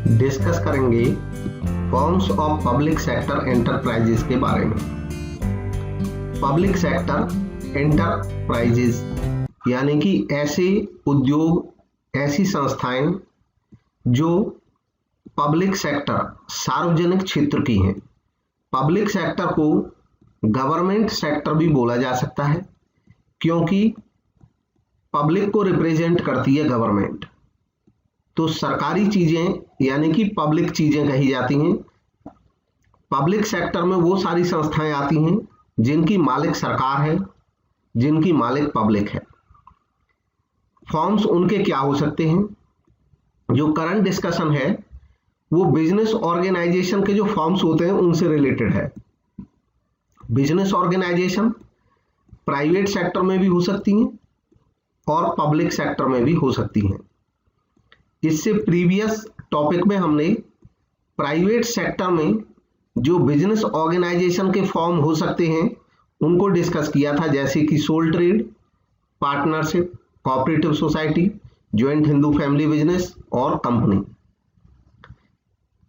Discuss करेंगे forms of public sector enterprises के बारे में। पब्लिक सेक्टर एंटरप्राइजेस यानी कि ऐसे उद्योग, ऐसी संस्थाएं जो पब्लिक सेक्टर सार्वजनिक क्षेत्र की हैं। पब्लिक सेक्टर को गवर्नमेंट सेक्टर भी बोला जा सकता है, क्योंकि पब्लिक को रिप्रेजेंट करती है गवर्नमेंट, तो सरकारी चीजें यानी कि पब्लिक चीजें कही जाती हैं। पब्लिक सेक्टर में वो सारी संस्थाएं आती हैं जिनकी मालिक सरकार है, जिनकी मालिक पब्लिक है। फॉर्म्स उनके क्या हो सकते हैं? जो करंट डिस्कशन है वो बिजनेस ऑर्गेनाइजेशन के जो फॉर्म्स होते हैं उनसे रिलेटेड है। बिजनेस ऑर्गेनाइजेशन प्राइवेट सेक्टर में भी हो सकती हैं और पब्लिक सेक्टर में भी हो सकती हैं। इससे प्रीवियस टॉपिक में हमने प्राइवेट सेक्टर में जो बिजनेस ऑर्गेनाइजेशन के फॉर्म हो सकते हैं उनको डिस्कस किया था, जैसे कि sole trade, partnership, cooperative society, joint Hindu family business और कंपनी।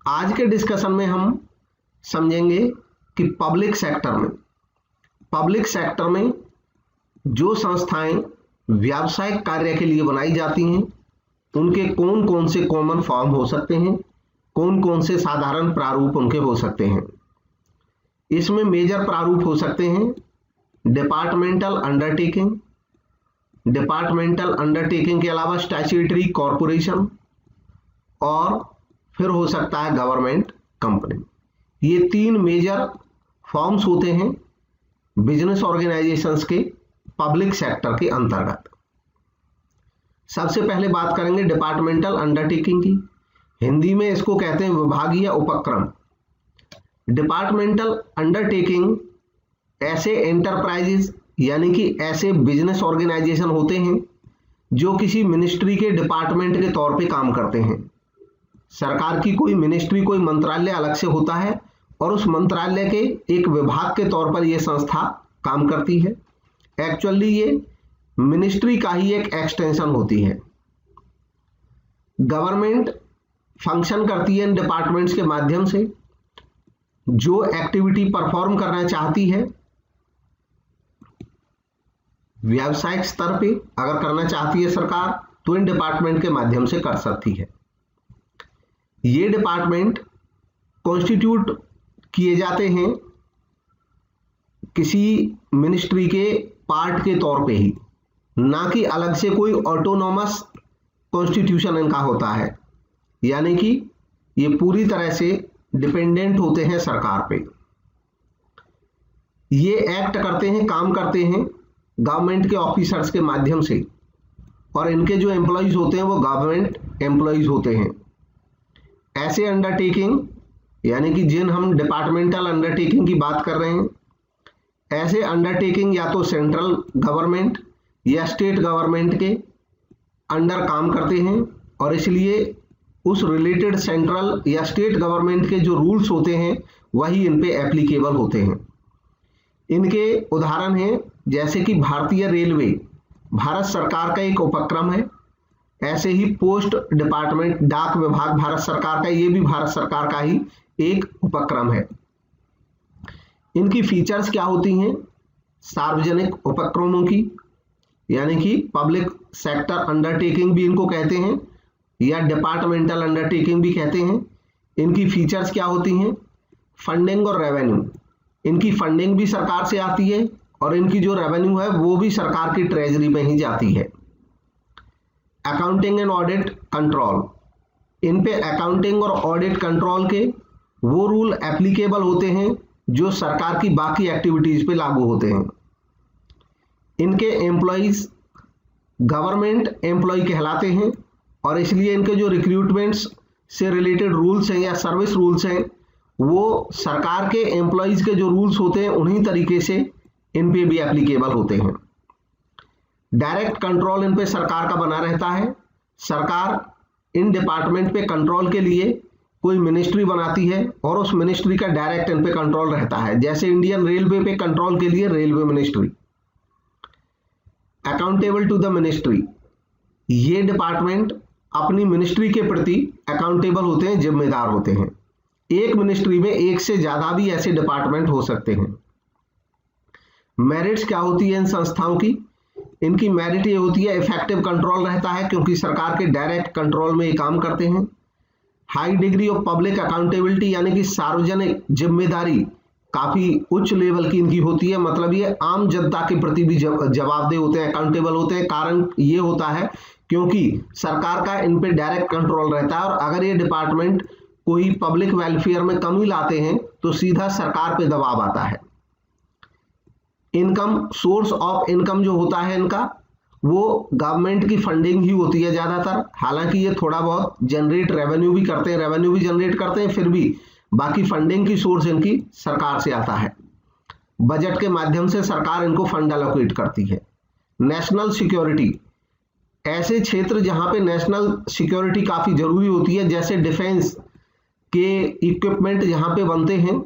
आज के डिस्कशन में हम समझेंगे कि पब्लिक सेक्टर में जो संस्थाएं व्यावसायिक कार्य के लिए बनाई जाती हैं उनके कौन कौन से कॉमन फॉर्म हो सकते हैं, कौन कौन से साधारण प्रारूप उनके हो सकते हैं। इसमें मेजर प्रारूप हो सकते हैं डिपार्टमेंटल अंडरटेकिंग के अलावा स्टैट्यूटरी कॉरपोरेशन और फिर हो सकता है गवर्नमेंट कंपनी। ये तीन मेजर फॉर्म्स होते हैं बिजनेस ऑर्गेनाइजेशंस के पब्लिक सेक्टर के अंतर्गत। सबसे पहले बात करेंगे डिपार्टमेंटल अंडरटेकिंग की। हिंदी में इसको कहते हैं विभागीय उपक्रम। डिपार्टमेंटल अंडरटेकिंग ऐसे एंटरप्राइजेस यानी कि ऐसे बिजनेस ऑर्गेनाइजेशन होते हैं जो किसी मिनिस्ट्री के डिपार्टमेंट के तौर पे काम करते हैं। सरकार की कोई मिनिस्ट्री, कोई मंत्रालय अलग से होता है और उस मंत्रालय के एक विभाग के तौर पर यह संस्था काम करती है। एक्चुअली ये मिनिस्ट्री का ही एक एक्सटेंशन होती है। गवर्नमेंट फंक्शन करती है इन डिपार्टमेंट्स के माध्यम से। जो एक्टिविटी परफॉर्म करना चाहती है व्यावसायिक स्तर पे अगर करना चाहती है सरकार, तो इन डिपार्टमेंट के माध्यम से कर सकती है। ये डिपार्टमेंट कॉन्स्टिट्यूट किए जाते हैं किसी मिनिस्ट्री के पार्ट के तौर पे ही, ना कि अलग से कोई ऑटोनॉमस कॉन्स्टिट्यूशन इनका होता है, यानी कि ये पूरी तरह से डिपेंडेंट होते हैं सरकार पे। ये एक्ट करते हैं, काम करते हैं गवर्नमेंट के ऑफिसर्स के माध्यम से, और इनके जो एम्प्लॉइज होते हैं वो गवर्नमेंट एम्प्लॉइज होते हैं। ऐसे अंडरटेकिंग यानी कि जिन हम डिपार्टमेंटल अंडरटेकिंग की बात कर रहे हैं, ऐसे अंडरटेकिंग या तो सेंट्रल गवर्नमेंट या स्टेट गवर्नमेंट के अंडर काम करते हैं, और इसलिए उस रिलेटेड सेंट्रल या स्टेट गवर्नमेंट के जो रूल्स होते हैं वही इन पे एप्लीकेबल होते हैं। इनके उदाहरण हैं जैसे कि भारतीय रेलवे भारत सरकार का एक उपक्रम है। ऐसे ही पोस्ट डिपार्टमेंट, डाक विभाग भारत सरकार का, ये भी भारत सरकार का ही एक उपक्रम है। इनकी फीचर्स क्या होती हैं? सार्वजनिक उपक्रमों की, यानी कि पब्लिक सेक्टर अंडरटेकिंग भी इनको कहते हैं या डिपार्टमेंटल अंडरटेकिंग भी कहते हैं। इनकी फीचर्स क्या होती हैं? फंडिंग और रेवेन्यू। इनकी फंडिंग भी सरकार से आती है और इनकी जो रेवेन्यू है वो भी सरकार की ट्रेजरी में ही जाती है। अकाउंटिंग एंड ऑडिट कंट्रोल, इन पे अकाउंटिंग और ऑडिट कंट्रोल के वो रूल एप्लीकेबल होते हैं जो सरकार की बाकी एक्टिविटीज पे लागू होते हैं। इनके एम्प्लॉइज गवर्नमेंट एम्प्लॉय कहलाते हैं और इसलिए इनके जो रिक्रूटमेंट्स से रिलेटेड रूल्स हैं या सर्विस रूल्स हैं वो सरकार के एम्प्लॉइज के जो रूल्स होते हैं उन्हीं तरीके से इन पे भी एप्लीकेबल होते हैं। डायरेक्ट कंट्रोल इन पे सरकार का बना रहता है। सरकार इन डिपार्टमेंट पे कंट्रोल के लिए कोई मिनिस्ट्री बनाती है और उस मिनिस्ट्री का डायरेक्ट इन पे कंट्रोल रहता है, जैसे इंडियन रेलवे पे कंट्रोल के लिए railway ministry. Accountable to the ministry, ये डिपार्टमेंट अपनी मिनिस्ट्री के प्रति अकाउंटेबल होते हैं, जिम्मेदार होते हैं। एक मिनिस्ट्री में एक से ज्यादा भी ऐसे डिपार्टमेंट हो सकते हैं। मेरिट्स क्या होती है इन संस्थाओं की? इनकी मेरिट ये होती है, इफेक्टिव कंट्रोल रहता है क्योंकि सरकार के डायरेक्ट कंट्रोल में ये काम करते हैं। High degree of public accountability यानी कि सार्वजनिक जिम्मेदारी काफी उच्च लेवल की इनकी होती है, मतलब ये आम जनता के प्रति भी जवाबदेह होते हैं, अकाउंटेबल होते हैं। कारण ये होता है क्योंकि सरकार का इन पे डायरेक्ट कंट्रोल रहता है और अगर ये डिपार्टमेंट कोई पब्लिक वेलफेयर में कमी लाते हैं तो सीधा सरकार पे दबाव आता है। इनकम, सोर्स ऑफ इनकम जो होता है इनका, वो गवर्नमेंट की फंडिंग ही होती है ज्यादातर। हालांकि ये थोड़ा बहुत जनरेट रेवेन्यू भी करते हैं, फिर भी बाकी फंडिंग की सोर्स इनकी सरकार से आता है। बजट के माध्यम से सरकार इनको फंड एलोकेट करती है। नेशनल सिक्योरिटी, ऐसे क्षेत्र जहां पे नेशनल सिक्योरिटी काफी जरूरी होती है, जैसे डिफेंस के इक्विपमेंट जहां पे बनते हैं,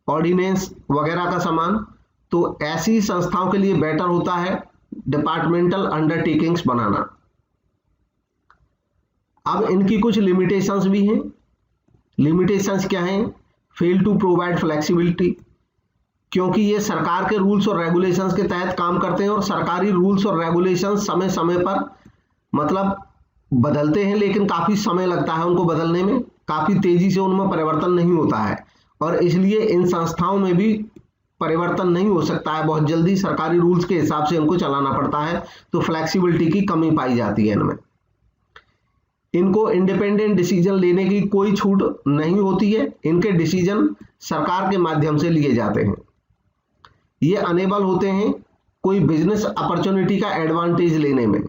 ऑर्डिनेंस वगैरह का सामान, तो ऐसी संस्थाओं के लिए बेटर होता है डिपार्टमेंटल अंडरटेकिंग्स बनाना। अब इनकी कुछ लिमिटेशंस भी हैं। लिमिटेशंस क्या हैं? फेल टू प्रोवाइड फ्लेक्सिबिलिटी, क्योंकि ये सरकार के रूल्स और रेगुलेशंस के तहत काम करते हैं और सरकारी रूल्स और रेगुलेशंस समय समय पर मतलब बदलते हैं, लेकिन काफी समय लगता है उनको बदलने में, काफी तेजी से उनमें परिवर्तन नहीं होता है और इसलिए इन संस्थाओं में भी परिवर्तन नहीं हो सकता है बहुत जल्दी। सरकारी रूल्स के हिसाब से इनको चलाना पड़ता है, तो फ्लेक्सिबिलिटी की कमी पाई जाती है इनमें। इनको इंडिपेंडेंट डिसीजन लेने की कोई छूट नहीं होती है, इनके डिसीजन सरकार के माध्यम से लिए जाते हैं। ये अनेबल होते हैं कोई बिजनेस अपॉर्चुनिटी का एडवांटेज लेने में,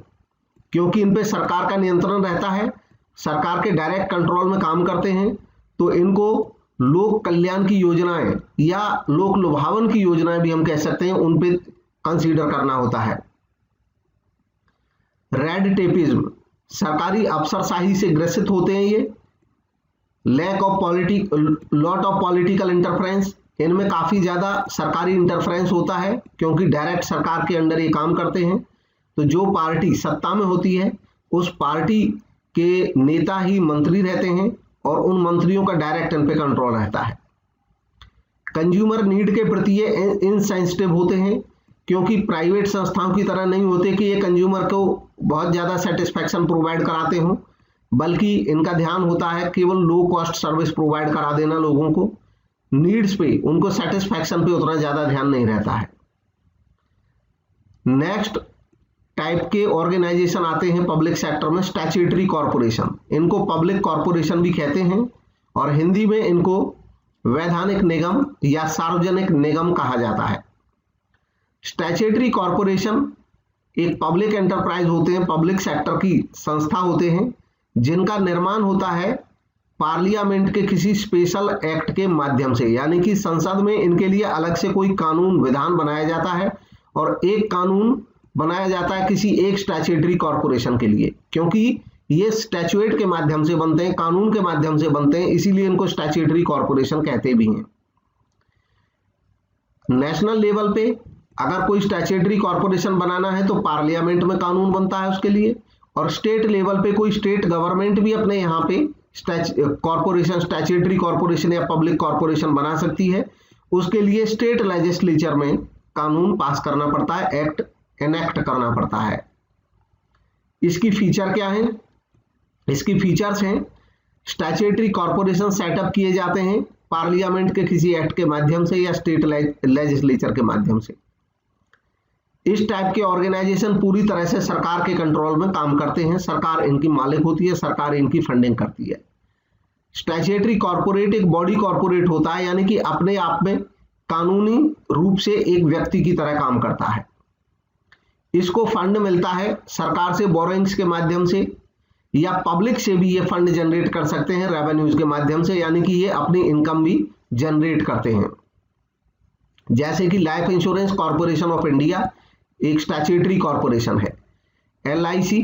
क्योंकि इन पे सरकार का नियंत्रण रहता है, सरकार के डायरेक्ट कंट्रोल में काम करते हैं, तो इनको लोक कल्याण की योजनाएं या लोक लुभावन की योजनाएं भी हम कह सकते हैं, उन पे कंसीडर करना होता है। रेड टेपिज्म, सरकारी अफसरशाही से ग्रसित होते हैं ये। लॉट ऑफ पॉलिटिकल इंटरफेरेंस, इनमें काफी ज्यादा सरकारी इंटरफेरेंस होता है क्योंकि डायरेक्ट सरकार के अंडर ये काम करते हैं। तो जो पार्टी सत्ता में होती है उस पार्टी के नेता ही मंत्री रहते हैं और उन मंत्रियों का डायरेक्ट इन पे कंट्रोल रहता है। कंज्यूमर नीड के प्रति ये इनसेंसिटिव होते हैं क्योंकि प्राइवेट संस्थाओं की तरह नहीं होते कि ये कंज्यूमर को बहुत ज्यादा सेटिस्फैक्शन प्रोवाइड कराते हो, बल्कि इनका ध्यान होता है केवल लो कॉस्ट सर्विस प्रोवाइड करा देना लोगों को। नीड्स पे, उनको सेटिस्फैक्शन पे उतना ज्यादा ध्यान नहीं रहता है। नेक्स्ट टाइप के ऑर्गेनाइजेशन आते हैं पब्लिक सेक्टर में, स्टैट्यूटरी कॉर्पोरेशन। इनको पब्लिक कॉर्पोरेशन भी कहते हैं और हिंदी में इनको वैधानिक निगम या सार्वजनिक निगम कहा जाता है। स्टैट्यूटरी कॉर्पोरेशन एक पब्लिक एंटरप्राइज होते हैं, पब्लिक सेक्टर की संस्था होते हैं, जिनका निर्माण होता है पार्लियामेंट के किसी स्पेशल एक्ट के माध्यम से, यानी कि संसद में इनके लिए अलग से कोई कानून विधान बनाया जाता है और एक कानून बनाया जाता है किसी एक स्टैट्यूटरी कॉर्पोरेशन के लिए, क्योंकि ये स्टैट्यूट के माध्यम से बनते हैं, कानून के माध्यम से बनते हैं, इसीलिए इनको स्टैट्यूटरी कॉर्पोरेशन कहते भी हैं। नेशनल लेवल पे अगर कोई स्टैट्यूटरी कॉर्पोरेशन बनाना है तो पार्लियामेंट में कानून बनता है उसके लिए, और स्टेट लेवल पे कोई स्टेट गवर्नमेंट भी अपने यहाँ पे कॉर्पोरेशन, स्टैट्यूटरी कॉर्पोरेशन या पब्लिक कॉर्पोरेशन बना सकती है। उसके लिए स्टेट लेजिस्लेचर में कानून पास करना पड़ता है, एक्ट एनेक्ट करना पड़ता है। इसकी फीचर क्या है? इसकी फीचर्स हैं, स्टैट्यूटरी कॉर्पोरेशन सेटअप किए जाते हैं पार्लियामेंट के किसी एक्ट के माध्यम से या स्टेट लेजिस्लेचर के माध्यम से। इस टाइप के ऑर्गेनाइजेशन पूरी तरह से सरकार के कंट्रोल में काम करते हैं, सरकार इनकी मालिक होती है, सरकार इनकी फंडिंग करती है। स्टैट्यूटरी कॉर्पोरेट एक बॉडी कॉर्पोरेट होता है, यानी कि अपने आप में कानूनी रूप से एक व्यक्ति की तरह काम करता है। इसको फंड मिलता है सरकार से बोरोइंग्स के माध्यम से, या पब्लिक से भी ये फंड जनरेट कर सकते हैं रेवेन्यूज के माध्यम से, यानी कि ये अपनी इनकम भी जनरेट करते हैं। जैसे कि life insurance corporation of India एक स्टैट्यूटरी कॉर्पोरेशन है। LIC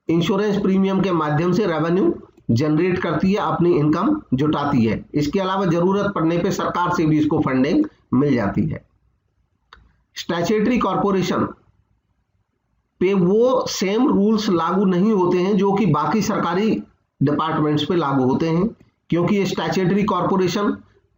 इंश्योरेंस प्रीमियम के माध्यम से रेवेन्यू जनरेट करती है, अपनी इनकम जुटाती है। इसके अलावा जरूरत पड़ने पे सरकार से भी इसको फंडिंग मिल जाती है। स्टैट्यूटरी कॉर्पोरेशन पे वो सेम रूल्स लागू नहीं होते हैं जो कि बाकी सरकारी डिपार्टमेंट्स पे लागू होते हैं, क्योंकि ये स्टैट्यूटरी कॉरपोरेशन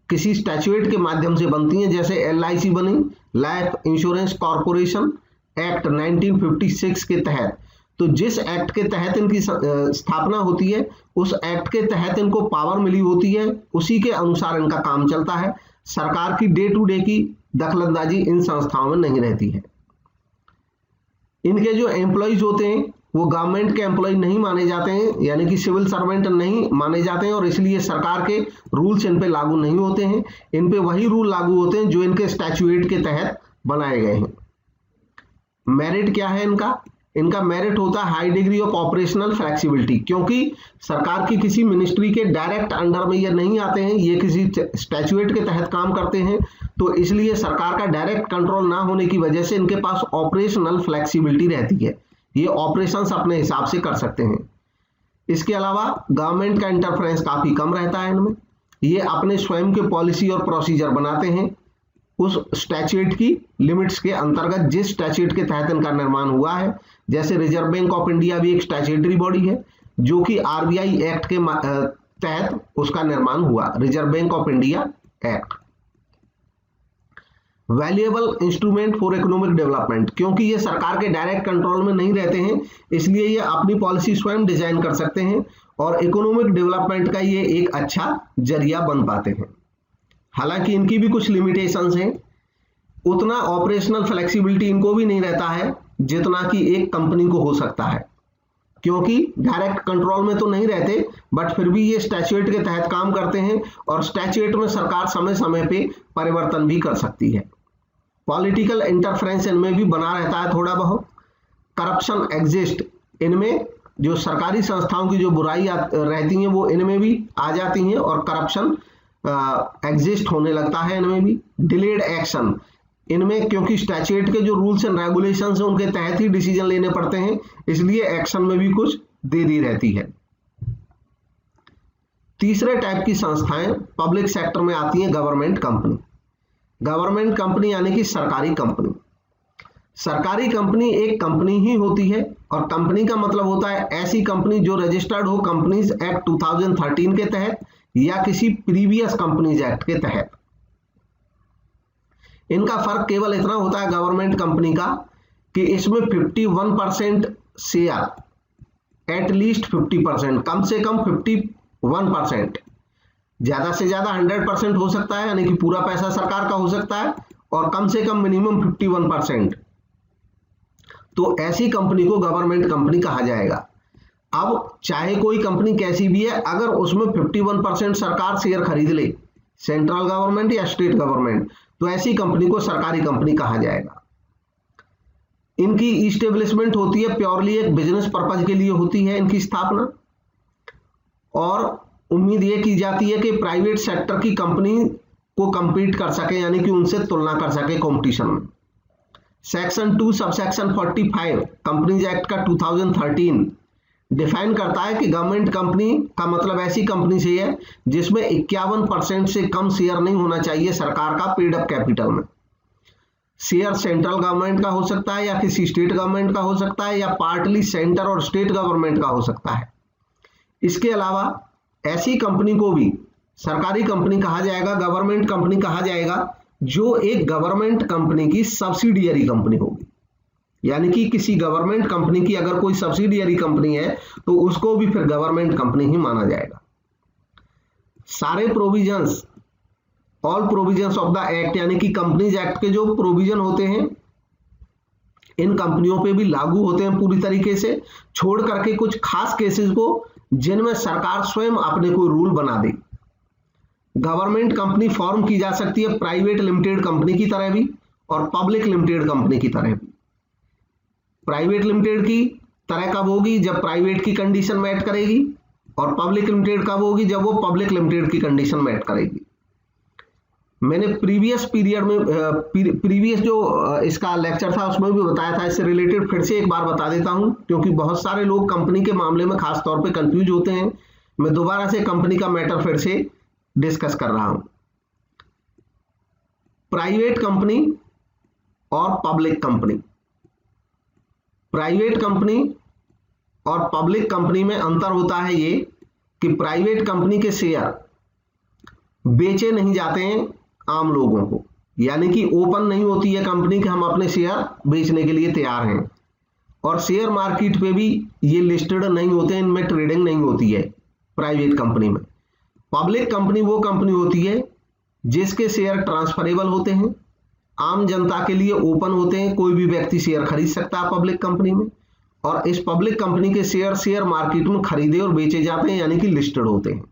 किसी स्टैट्यूट के माध्यम से बनती हैं। जैसे LIC बनी, लाइफ इंश्योरेंस कॉरपोरेशन एक्ट 1956 के तहत, तो जिस एक्ट के तहत इनकी स्थापना होती है उस एक्ट के तहत इनको पावर मिली होती है, उसी के अनुसार इनका काम चलता है। सरकार की डे टू डे की दखलंदाजी इन संस्थाओं में नहीं रहती है। इनके जो एम्प्लॉइज होते हैं वो गवर्नमेंट के एम्प्लॉय नहीं माने जाते हैं, यानी कि सिविल सर्वेंट नहीं माने जाते हैं, और इसलिए सरकार के रूल्स इन पे लागू नहीं होते हैं। इन पे वही रूल लागू होते हैं जो इनके स्टैट्यूट के तहत बनाए गए हैं। मेरिट क्या है इनका? इनका मेरिट होता है high degree of operational flexibility, क्योंकि सरकार की किसी मिनिस्ट्री के डायरेक्ट अंडर में ये नहीं आते हैं, ये किसी स्टैट्यूट के तहत काम करते हैं, तो इसलिए सरकार का डायरेक्ट कंट्रोल ना होने की वजह से इनके पास ऑपरेशनल फ्लेक्सिबिलिटी रहती है, ये ऑपरेशंस अपने हिसाब से कर सकते हैं। इसके अलावा गवर्नमेंट का इंटरफेरेंस काफी कम रहता है इनमें, ये अपने स्वयं के पॉलिसी और प्रोसीजर बनाते हैं उस स्टैट्यूट की लिमिट्स के अंतर्गत, जिस स्टैट्यूट के तहत इनका निर्माण हुआ है। जैसे रिजर्व बैंक ऑफ इंडिया भी एक स्टैट्यूटरी बॉडी है जो कि RBI एक्ट के तहत उसका निर्माण हुआ, reserve bank of India act. Valuable instrument for economic development, क्योंकि ये सरकार के डायरेक्ट कंट्रोल में नहीं रहते हैं, इसलिए ये अपनी पॉलिसी स्वयं डिजाइन कर सकते हैं और इकोनॉमिक डेवलपमेंट का ये एक अच्छा जरिया बन पाते हैं। हालांकि इनकी भी कुछ लिमिटेशंस हैं, उतना ऑपरेशनल फ्लेक्सिबिलिटी इनको भी नहीं रहता है जितना कि एक कंपनी को हो सकता है, क्योंकि डायरेक्ट कंट्रोल में तो नहीं रहते, बट फिर भी ये स्टैट्यूट के तहत काम करते हैं और स्टैट्यूट में सरकार समय समय पे परिवर्तन भी कर सकती है। पॉलिटिकल इंटरफेरेंस इनमें भी बना रहता है थोड़ा बहुत। करप्शन एग्जिस्ट, इनमें जो सरकारी संस्थाओं की जो बुराई रहती हैं वो इनमें भी आ जाती हैं और करप्शन एग्जिस्ट होने लगता है इनमें भी। डिलेड एक्शन, इनमें क्योंकि स्टैट्यूट के जो रूल्स एंड रेगुलेशंस हैं उनके तहत ही डिसीजन लेने पड़ते हैं, इसलिए एक्शन में भी कुछ देरी रहती है। तीसरे टाइप की संस्थाएं पब्लिक सेक्टर में आती हैं, गवर्नमेंट कंपनी। गवर्नमेंट कंपनी यानी कि सरकारी कंपनी। सरकारी कंपनी एक कंपनी ही होती है और कंपनी का मतलब होता है ऐसी कंपनी जो रजिस्टर्ड हो कंपनीज एक्ट 2013 के तहत या किसी प्रीवियस कंपनीज एक्ट के तहत। इनका फर्क केवल इतना होता है गवर्नमेंट कंपनी का कि इसमें 51% शेयर, एटलीस्ट 50%, कम से कम 51%, ज्यादा से ज्यादा 100% हो सकता है, यानी कि पूरा पैसा सरकार का हो सकता है, और कम से कम मिनिमम 51%। तो ऐसी कंपनी को गवर्नमेंट कंपनी कहा जाएगा। अब चाहे कोई कंपनी कैसी भी है, अगर उसमें 51% सरकार शेयर खरीद ले, सेंट्रल गवर्नमेंट या स्टेट गवर्नमेंट, तो ऐसी कंपनी को सरकारी कंपनी कहा जाएगा। इनकी इस्टेब्लिशमेंट होती है प्योरली एक बिजनेस पर्पज के लिए होती है इनकी स्थापना, और उम्मीद ये की जाती है कि प्राइवेट सेक्टर की कंपनी को compete कर सके, यानी कि उनसे तुलना कर सके कंपटीशन में। सेक्शन 2 सबसेक्शन 45 कंपनीज एक्ट का 2013 डिफाइन करता है कि गवर्नमेंट कंपनी का मतलब ऐसी कंपनी से है जिसमें 51% से कम शेयर नहीं होना चाहिए सरकार का पेड अप कैपिटल में। शेयर सेंट्रल गवर्नमेंट का हो सकता है या किसी स्टेट गवर्नमेंट का हो सकता है या पार्टली सेंटर और स्टेट गवर्नमेंट का हो सकता है। इसके अलावा ऐसी कंपनी को भी सरकारी कंपनी कहा जाएगा, गवर्नमेंट कंपनी कहा जाएगा, जो एक गवर्नमेंट कंपनी की सब्सिडियरी कंपनी होगी। यानी कि किसी गवर्नमेंट कंपनी की अगर कोई सब्सिडियरी कंपनी है तो उसको भी फिर गवर्नमेंट कंपनी ही माना जाएगा। सारे provisions, all provisions of the act, यानी कि कंपनीज एक्ट के जो प्रोविजन होते हैं इन कंपनियों पे भी लागू होते हैं पूरी तरीके से, छोड़ करके कुछ खास केसेस को जिनमें सरकार स्वयं अपने कोई रूल बना दे। गवर्नमेंट कंपनी फॉर्म की जा सकती है प्राइवेट लिमिटेड कंपनी की तरह भी और पब्लिक लिमिटेड कंपनी की तरह भी। प्राइवेट लिमिटेड की तरह कब होगी? जब प्राइवेट की कंडीशन मैट करेगी, और पब्लिक लिमिटेड कब होगी? जब वो पब्लिक लिमिटेड की कंडीशन मैट करेगी। मैंने प्रीवियस पीरियड में प्रीवियस जो इसका लेक्चर था उसमें भी बताया था, इससे रिलेटेड फिर से एक बार बता देता हूं, क्योंकि बहुत सारे लोग कंपनी के मामले में खास तौर पे कंफ्यूज होते हैं। मैं दोबारा से कंपनी का मैटर फिर से डिस्कस कर रहा हूं। प्राइवेट कंपनी और पब्लिक कंपनी। प्राइवेट कंपनी और पब्लिक कंपनी में अंतर होता है ये कि प्राइवेट कंपनी के शेयर बेचे नहीं जाते हैं आम लोगों को, यानी कि ओपन नहीं होती है कंपनी कि हम अपने शेयर बेचने के लिए तैयार हैं, और शेयर मार्केट पे भी ये लिस्टेड नहीं होते हैं, इनमें ट्रेडिंग नहीं होती है प्राइवेट कंपनी में। पब्लिक कंपनी वो कंपनी होती है जिसके शेयर ट्रांसफरेबल होते हैं, आम जनता के लिए ओपन होते हैं, कोई भी व्यक्ति शेयर खरीद सकता है पब्लिक कंपनी में, और इस पब्लिक कंपनी के शेयर मार्केट में खरीदे और बेचे जाते हैं, यानी कि लिस्टेड होते हैं।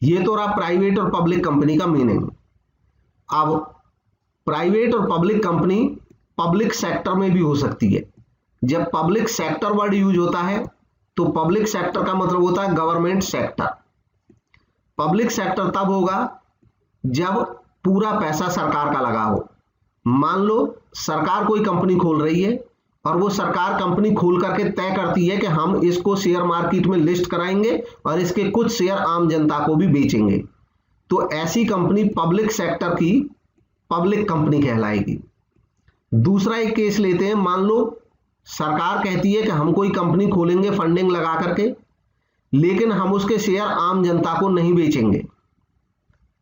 ये तो रहा प्राइवेट और पब्लिक कंपनी का मीनिंग। अब प्राइवेट और पब्लिक कंपनी पब्लिक सेक्टर में भी हो सकती है। जब पब्लिक सेक्टर वर्ड यूज होता है तो पब्लिक सेक्टर का मतलब होता है गवर्नमेंट सेक्टर। पब्लिक सेक्टर तब होगा जब पूरा पैसा सरकार का लगा हो। मान लो सरकार कोई कंपनी खोल रही है और वो सरकार कंपनी खोल करके तय करती है कि हम इसको शेयर मार्केट में लिस्ट कराएंगे और इसके कुछ शेयर आम जनता को भी बेचेंगे, तो ऐसी कंपनी पब्लिक सेक्टर की पब्लिक कंपनी कहलाएगी। दूसरा एक केस लेते हैं, मान लो सरकार कहती है कि हम कोई कंपनी खोलेंगे फंडिंग लगा करके, लेकिन हम उसके शेयर आम जनता को नहीं बेचेंगे,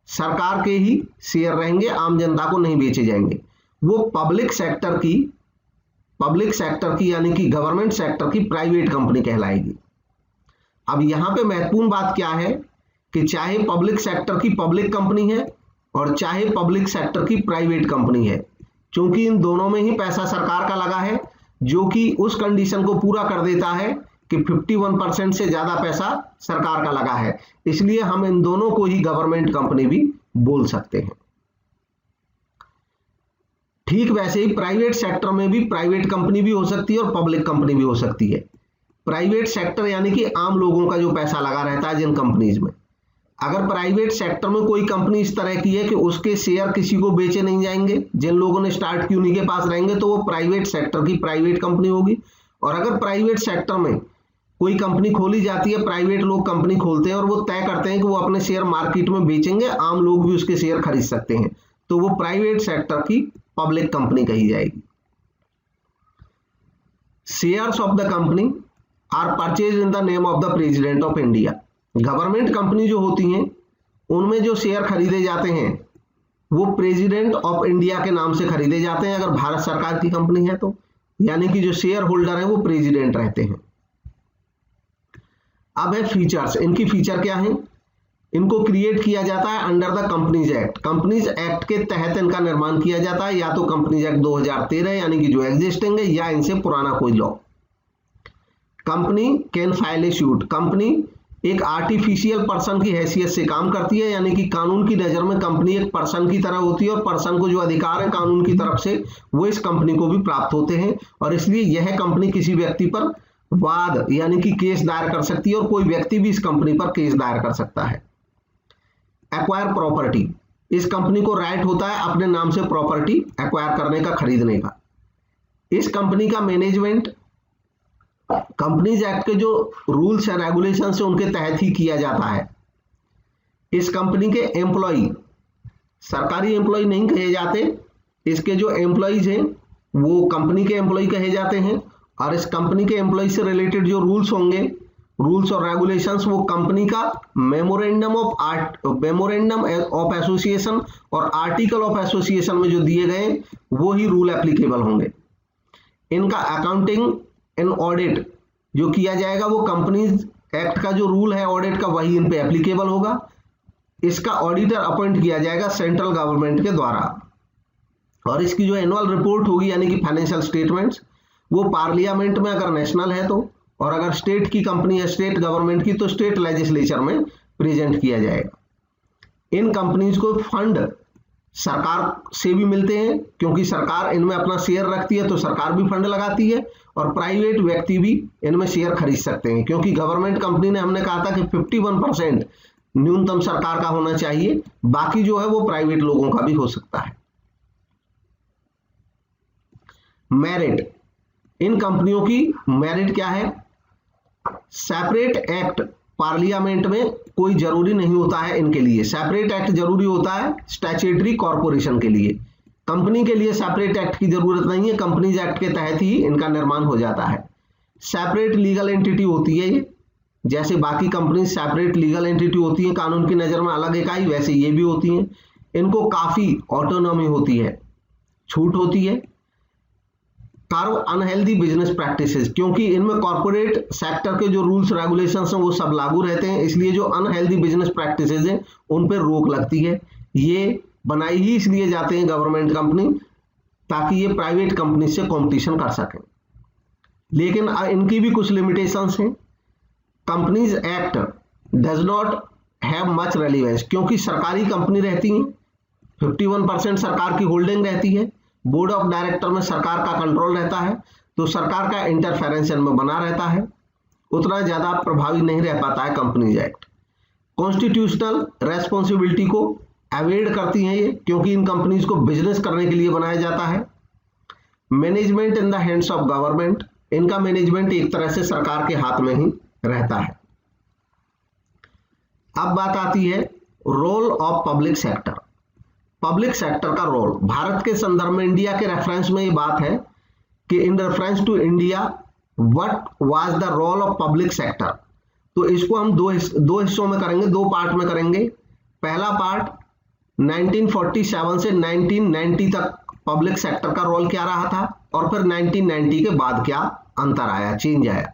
सरकार के ही शेयर रहेंगे, आम जनता को नहीं बेचे जाएंगे। वो पब्लिक सेक्टर की यानी कि गवर्नमेंट सेक्टर की प्राइवेट कंपनी कहलाएगी। अब यहां पे महत्वपूर्ण बात क्या है कि चाहे पब्लिक सेक्टर की पब्लिक कंपनी है और चाहे पब्लिक सेक्टर की प्राइवेट कंपनी है, क्योंकि इन दोनों में ही पैसा सरकार का लगा है, जो कि उस कंडीशन को पूरा कर देता है कि 51% से ज्यादा पैसा सरकार का लगा है, इसलिए हम इन दोनों को ही गवर्नमेंट कंपनी भी बोल सकते हैं। ठीक वैसे ही प्राइवेट सेक्टर में भी प्राइवेट कंपनी भी हो सकती है और पब्लिक कंपनी भी हो सकती है। प्राइवेट सेक्टर यानी कि आम लोगों का जो पैसा लगा रहता है जिन कंपनीज में, अगर प्राइवेट सेक्टर में कोई कंपनी इस तरह की है कि उसके शेयर किसी को बेचे नहीं जाएंगे, जिन लोगों ने स्टार्ट की उन्हीं के पास रहेंगे, तो वो प्राइवेट सेक्टर की प्राइवेट कंपनी होगी। और अगर प्राइवेट सेक्टर में कोई कंपनी खोली जाती है, प्राइवेट लोग कंपनी खोलते हैं और वो तय करते हैं कि वो अपने शेयर मार्केट में बेचेंगे, आम लोग भी उसके शेयर खरीद सकते हैं, तो वो प्राइवेट सेक्टर की पब्लिक कंपनी कही जाएगी। Shares of the company are purchase in the name of the president of India. Government company जो होती हैं उनमें जो शेयर खरीदे जाते हैं वो प्रेसिडेंट ऑफ इंडिया के नाम से खरीदे जाते हैं, अगर भारत सरकार की कंपनी है तो, यानी कि जो शेयर होल्डर है वो प्रेसिडेंट रहते हैं। अब है फीचर्स, इनकी फीचर क्या है? इनको क्रिएट किया जाता है under the companies act. Companies act के तहत इनका निर्माण किया जाता है, या तो कंपनीज एक्ट 2013 यानी कि जो एग्जिस्टिंग है, या इनसे पुराना कोई law. Company can file A suit. Company एक आर्टिफिशियल पर्सन की हैसियत से काम करती है, यानी कि कानून की नजर में कंपनी एक पर्सन की तरह होती है और पर्सन को जो अधिकार है कानून की तरफ से वो इस कंपनी को भी प्राप्त होते हैं, और इसलिए यह कंपनी किसी व्यक्ति पर वाद यानी कि केस दायर कर सकती है और कोई व्यक्ति भी इस कंपनी पर केस दायर कर सकता है। एक्वायर प्रॉपर्टी, इस कंपनी को राइट होता है अपने नाम से प्रॉपर्टी एक्वायर करने का, खरीदने का। इस कंपनी का मैनेजमेंट कंपनीज एक्ट के जो रूल्स एंड रेगुलेशंस है उनके तहत ही किया जाता है। इस कंपनी के एम्प्लॉय सरकारी एम्प्लॉय नहीं कहे जाते, इसके जो एम्प्लॉयज हैं वो कंपनी के एम्प्लॉय कहे जाते हैं, और इस कंपनी के एम्प्लॉय से रिलेटेड जो रूल्स होंगे, रूल्स और रेगुलेशंस, वो कंपनी का मेमोरेंडम ऑफ एसोसिएशन और आर्टिकल ऑफ एसोसिएशन में जो दिए गए वो ही रूल एप्लीकेबल होंगे। इनका अकाउंटिंग एंड ऑडिट जो किया जाएगा वो कंपनीज एक्ट का जो रूल है ऑडिट का वही इन पे एप्लीकेबल होगा। इसका ऑडिटर अपॉइंट किया जाएगा सेंट्रल गवर्नमेंट के द्वारा, और इसकी जो एनुअल रिपोर्ट होगी यानी कि फाइनेंशियल स्टेटमेंट्स वो पार्लियामेंट में अगर नेशनल है तो, और अगर स्टेट की कंपनी है स्टेट गवर्नमेंट की तो स्टेट लेजिस्लेचर में प्रेजेंट किया जाएगा। इन कंपनीज को फंड सरकार से भी मिलते हैं, क्योंकि सरकार इनमें अपना शेयर रखती है तो सरकार भी फंड लगाती है, और प्राइवेट व्यक्ति भी इनमें शेयर खरीद सकते हैं, क्योंकि गवर्नमेंट कंपनी ने हमने कहा था कि 51% न्यूनतम सरकार का होना चाहिए, बाकी जो है वो प्राइवेट लोगों का भी हो सकता है। मेरिट, इन कंपनियों की मेरिट क्या है? सेपरेट एक्ट पार्लियामेंट में कोई जरूरी नहीं होता है इनके लिए, सेपरेट एक्ट जरूरी होता है स्टैट्यूटरी कॉर्पोरेशन के लिए, कंपनी के लिए सेपरेट एक्ट की जरूरत नहीं है, कंपनीज एक्ट के तहत ही इनका निर्माण हो जाता है। सेपरेट लीगल एंटिटी होती है ये, जैसे बाकी कंपनी सेपरेट लीगल एंटिटी होती है, कानून की नजर में अलग इकाई, वैसे ये भी होती हैं। इनको काफी ऑटोनॉमी होती है, छूट होती है। कर्व अनहेल्दी बिजनेस प्रैक्टिसेस, क्योंकि इनमें कॉर्पोरेट सेक्टर के जो रूल्स रेगुलेशंस हैं वो सब लागू रहते हैं, इसलिए जो अनहेल्दी बिजनेस प्रैक्टिसेस हैं उन पर रोक लगती है। ये बनाई ही इसलिए जाते हैं गवर्नमेंट कंपनी, ताकि ये प्राइवेट कंपनी से कंपटीशन कर सकें। लेकिन इनकी भी कुछ लिमिटेशंस हैं। Companies act does not have much relevance, क्योंकि सरकारी कंपनी रहती है, 51% सरकार की होल्डिंग रहती है, बोर्ड ऑफ डायरेक्टर में सरकार का कंट्रोल रहता है, तो सरकार का इंटरफेरेंस इनमें बना रहता है, उतना ज्यादा प्रभावी नहीं रह पाता है कंपनीज एक्ट। कॉन्स्टिट्यूशनल रेस्पॉन्सिबिलिटी को अवॉइड करती हैं ये, क्योंकि इन कंपनीज को बिजनेस करने के लिए बनाया जाता है। Management in the hands of government, इनका मैनेजमेंट एक तरह से सरकार के हाथ में ही रहता है। अब बात आती है role of public sector. Public sector का रोल भारत के संदर्भ में, इंडिया के रेफरेंस में ये बात है कि in reference to India what was the role of public sector. तो इसको हम दो हिस्सों में करेंगे, दो पार्ट में करेंगे। पहला पार्ट 1947 से 1990 तक पब्लिक सेक्टर का रोल क्या रहा था, और फिर 1990 के बाद क्या अंतर आया, चेंज आया।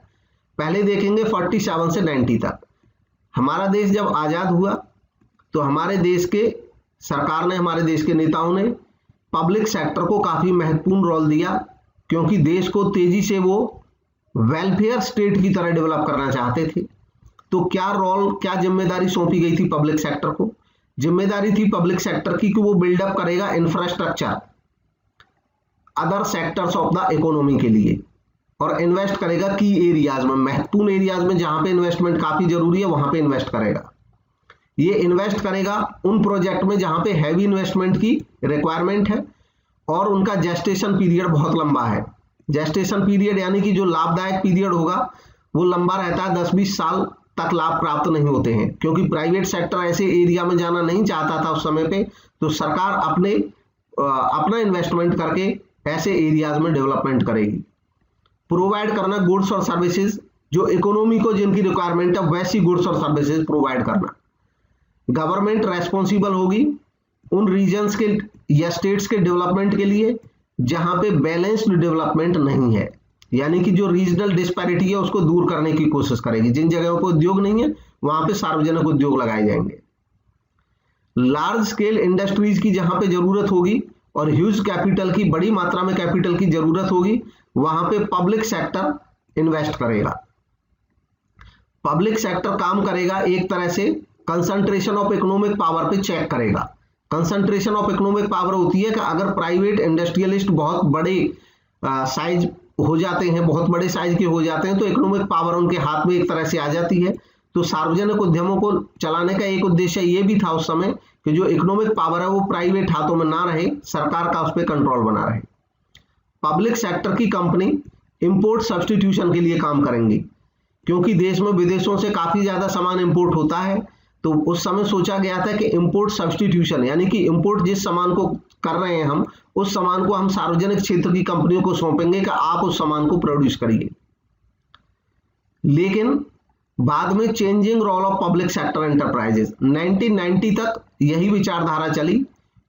पहले देखेंगे 47 से 90 तक। हमारा देश जब आजाद हुआ तो हमारे देश के सरकार ने, हमारे देश के नेताओं ने पब्लिक सेक्टर को काफी महत्वपूर्ण रोल दिया, क्योंकि देश को तेजी से वो वेलफेयर स्टेट की तरह डेवलप करना चाहते थे। तो क्या रोल, क्या जिम्मेदारी सौंपी गई थी पब्लिक सेक्टर को? जिम्मेदारी थी पब्लिक सेक्टर की कि वो बिल्डअप करेगा infrastructure other sectors of the economy के लिए, और इन्वेस्ट करेगा की एरियाज में, महत्वपूर्ण एरियाज में जहां पे इन्वेस्टमेंट काफी जरूरी है वहां पे इन्वेस्ट करेगा। ये इन्वेस्ट करेगा उन प्रोजेक्ट में जहां पे हैवी इन्वेस्टमेंट की रिक्वायरमेंट है, और उनका जेस्टेशन पीरियड बहुत लंबा है। जेस्टेशन पीरियड यानी कि जो लाभदायक पीरियड होगा वो लंबा रहता है, 10-20 साल तक लाभ प्राप्त नहीं होते हैं, क्योंकि प्राइवेट सेक्टर ऐसे एरिया में जाना नहीं चाहता था उस समय पे। तो सरकार अपना इन्वेस्टमेंट करके ऐसे एरियाज में डेवलपमेंट करेगी। प्रोवाइड करना गुड्स और सर्विसेज, जो इकोनॉमी को जिनकी रिक्वायरमेंट है वैसी गुड्स और सर्विसेज प्रोवाइड करना। गवर्नमेंट रेस्पॉन्सिबल होगी उन रीजन्स के या स्टेट्स के डेवलपमेंट के लिए जहां पे बैलेंस्ड डेवलपमेंट नहीं है, यानी कि जो रीजनल डिस्पैरिटी है उसको दूर करने की कोशिश करेगी। जिन जगहों पर उद्योग नहीं है वहां पे सार्वजनिक उद्योग लगाए जाएंगे। लार्ज स्केल इंडस्ट्रीज की जहां पे जरूरत होगी और ह्यूज कैपिटल की, बड़ी मात्रा में कैपिटल की जरूरत होगी, वहां पे पब्लिक सेक्टर इन्वेस्ट करेगा। पब्लिक सेक्टर काम करेगा एक तरह से कंसंट्रेशन ऑफ इकोनॉमिक पावर पे चेक करेगा। कंसंट्रेशन ऑफ इकोनॉमिक पावर होती है कि अगर प्राइवेट इंडस्ट्रियलिस्ट बहुत बड़े साइज हो जाते हैं, बहुत बड़े साइज के हो जाते हैं, तो इकोनॉमिक पावर उनके हाथ में एक तरह से आ जाती है। तो सार्वजनिक उद्यमों को चलाने का एक उद्देश्य ये भी था उस समय कि जो इकोनॉमिक पावर है वो प्राइवेट हाथों में ना रहे, सरकार का उस पर कंट्रोल बना रहे। पब्लिक सेक्टर की कंपनी इंपोर्ट सब्स्टिट्यूशन के लिए काम करेंगी, क्योंकि देश में विदेशों से काफी ज्यादा सामान इंपोर्ट होता है। तो उस समय सोचा गया था कि इंपोर्ट सब्स्टिट्यूशन, यानी कि इंपोर्ट जिस सामान को कर रहे हैं हम, उस सामान को हम सार्वजनिक क्षेत्र की कंपनियों को सौंपेंगे कि आप उस सामान को प्रोड्यूस करिए। लेकिन बाद में changing role of public sector enterprises, 1990 तक यही विचारधारा चली।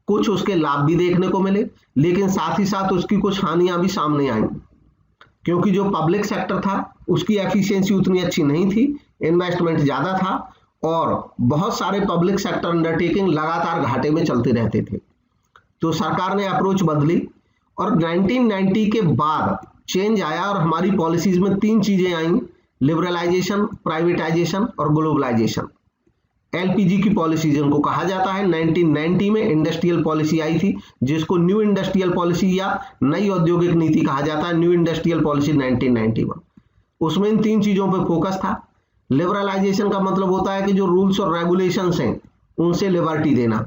कुछ उसके लाभ भी देखने को मिले, लेकिन साथ ही साथ उसकी कुछ हानियां भी सामने आई, क्योंकि जो पब्लिक सेक्टर था उसकी एफिशिएंसी उतनी अच्छी नहीं थी, इन्वेस्टमेंट ज्यादा था, और बहुत सारे पब्लिक सेक्टर अंडरटेकिंग लगातार घाटे में चलते रहते थे। तो सरकार ने अप्रोच बदली, और 1990 के बाद चेंज आया, और हमारी पॉलिसीज में 3 चीजें आई: लिबरलाइजेशन, प्राइवेटाइजेशन और ग्लोबलाइजेशन। एलपीजी की पॉलिसी जिनको कहा जाता है, 1990 में इंडस्ट्रियल पॉलिसी आई थी, जिसको न्यू इंडस्ट्रियल पॉलिसी या नई औद्योगिक नीति कहा जाता है, न्यू इंडस्ट्रियल पॉलिसी 1991। उसमें इन 3 चीजों पर फोकस था। लिबरलाइजेशन का मतलब होता है कि जो रूल्स और रेगुलेशंस हैं उनसे लिबर्टी देना,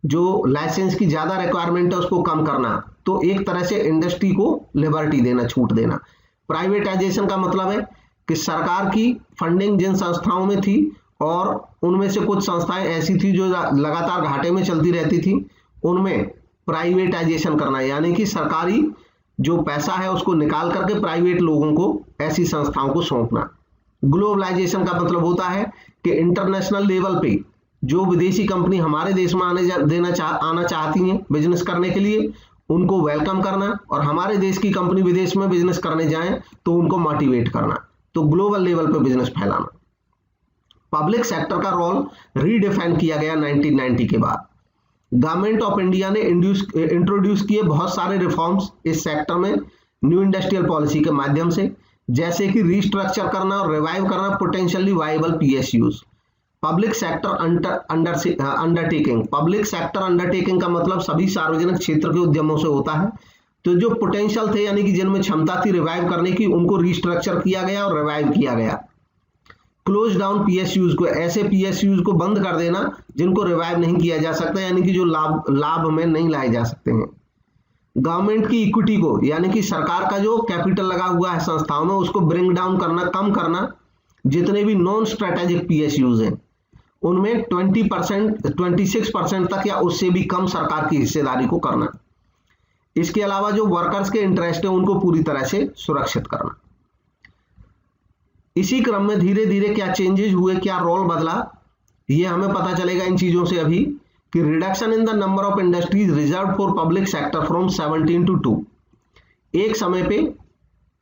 जो लाइसेंस की ज्यादा रिक्वायरमेंट है उसको कम करना, तो एक तरह से इंडस्ट्री को लिबर्टी देना, छूट देना। प्राइवेटाइजेशन का मतलब है कि सरकार की फंडिंग जिन संस्थाओं में थी, और उनमें से कुछ संस्थाएं ऐसी थी जो लगातार घाटे में चलती रहती थी, उनमें प्राइवेटाइजेशन करना, यानी कि सरकारी जो पैसा है उसको निकाल करके प्राइवेट लोगों को, ऐसी संस्थाओं को सौंपना। ग्लोबलाइजेशन का मतलब होता है कि इंटरनेशनल लेवल पे जो विदेशी कंपनी हमारे देश में आना चाहती हैं बिजनेस करने के लिए, उनको वेलकम करना, और हमारे देश की कंपनी विदेश में बिजनेस करने जाएं तो उनको मोटिवेट करना। तो ग्लोबल लेवल पे बिजनेस फैलाना। पब्लिक सेक्टर का रोल रीडिफाइन किया गया 1990 के बाद। गवर्नमेंट ऑफ इंडिया ने इंट्रोड्यूस किए बहुत सारे रिफॉर्म्स इस सेक्टर में न्यू इंडस्ट्रियल पॉलिसी के माध्यम से, जैसे कि रिस्ट्रक्चर करना और रिवाइव करना potentially viable PSUs. Public sector undertaking. Public sector undertaking का मतलब सभी सार्वजनिक क्षेत्र के उद्यमों से होता है। तो जो पोटेंशियल थे, यानी कि जिनमें क्षमता थी रिवाइव करने की, उनको रिस्ट्रक्चर किया गया और रिवाइव किया गया। क्लोज डाउन पीएसयूज को, ऐसे पीएसयूज को बंद कर देना जिनको रिवाइव नहीं किया जा सकता, यानी कि जो लाभ में नहीं लाए जा सकते हैं। गवर्नमेंट की इक्विटी को, यानी कि सरकार का जो कैपिटल लगा हुआ है संस्थाओं में, उसको ब्रिंग डाउन करना, कम करना। जितने भी नॉन स्ट्रेटेजिक पीएसयूज हैं उनमें 26% तक या उससे भी कम सरकार की हिस्सेदारी को करना। इसके अलावा जो वर्कर्स के इंटरेस्ट है उनको पूरी तरह से सुरक्षित करना। इसी क्रम में धीरे धीरे क्या चेंजेस हुए, क्या रोल बदला, ये हमें पता चलेगा इन चीजों से अभी, कि reduction in the number of industries reserve for public sector from 17 to 2। एक समय पे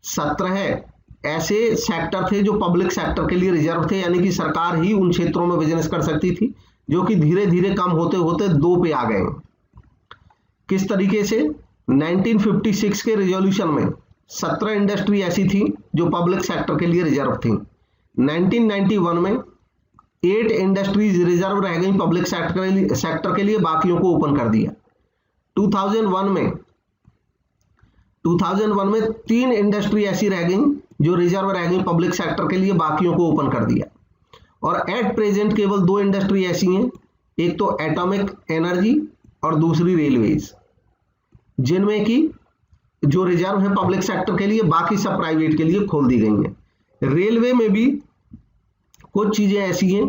17 ऐसे सेक्टर थे जो पब्लिक सेक्टर के लिए रिजर्व थे, यानी कि सरकार ही उन क्षेत्रों में बिजनेस कर सकती थी, जो कि धीरे धीरे कम होते होते 2 पे आ गए। किस तरीके से? 1956 के रिजोल्यूशन में 17 इंडस्ट्री ऐसी थी जो पब्लिक सेक्टर के लिए रिजर्व थी। 1991 में 8 इंडस्ट्रीज रिजर्व रह गई पब्लिक सेक्टर के लिए, बाकियों को ओपन कर दिया। 2001 में 3 इंडस्ट्री ऐसी रह गई जो रिजर्व रह गई पब्लिक सेक्टर के लिए, बाकियों को ओपन कर दिया। और एट प्रेजेंट केवल 2 इंडस्ट्री ऐसी हैं, एक तो एटॉमिक एनर्जी और दूसरी रेलवेज, जिनमें कि जो रिजर्व है पब्लिक सेक्टर के लिए, बाकी सब प्राइवेट के लिए खोल दी गई हैं। रेलवे में भी कुछ चीजें ऐसी हैं,